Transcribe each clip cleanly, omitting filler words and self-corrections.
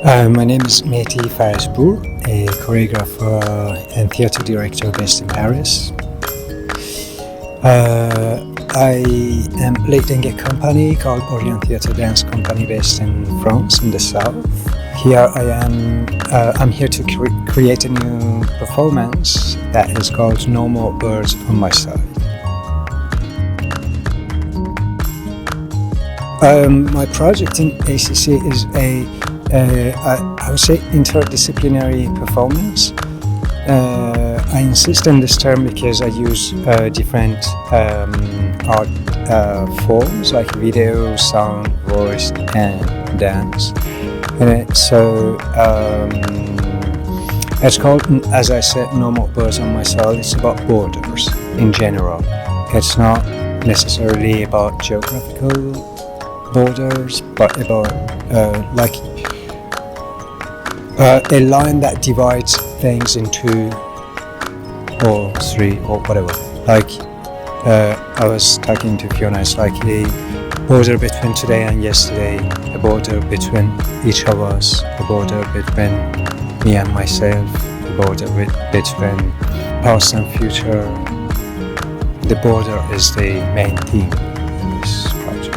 My name is Mehdi Farajpour, a choreographer and theatre director based in Paris. I am leading a company called Oriantheatre dance company based in France, in the south. Here I am. I'm here to create a new performance that is called No More Birds on My Side. My project in ACC is I would say interdisciplinary performance. I insist on this term because I use different art forms like video, sound, voice, and dance. And it's called, as I said, No More Birds on My Side. It's about borders in general. It's not necessarily about geographical borders, but about a line that divides things into or three or whatever. I was talking to Fiona, it's like a border between today and yesterday, a border between each of us, a border between me and myself, a border between past and future. The border is the main theme in this project.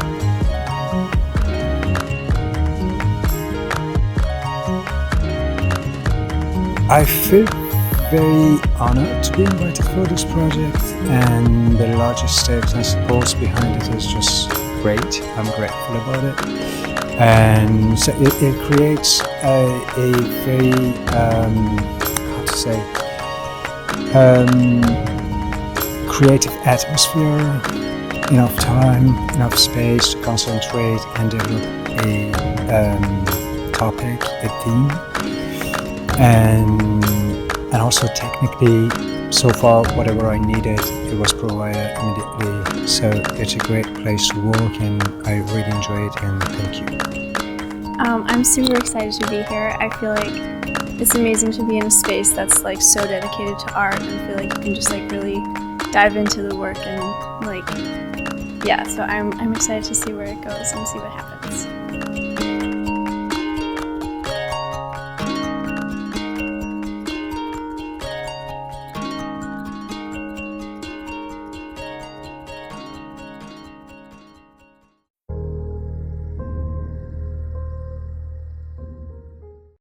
I feel very honored to be invited for this project, and the logistics and support behind it is just great. I'm grateful about it, and so it creates a very creative atmosphere, enough time, enough space to concentrate and develop a topic, a theme. And also technically, so far, whatever I needed, it was provided immediately. So it's a great place to work, and I really enjoy it, and thank you. I'm super excited to be here. I feel like it's amazing to be in a space that's like so dedicated to art, and feel like you can just like really dive into the work and so I'm excited to see where it goes and see what happens.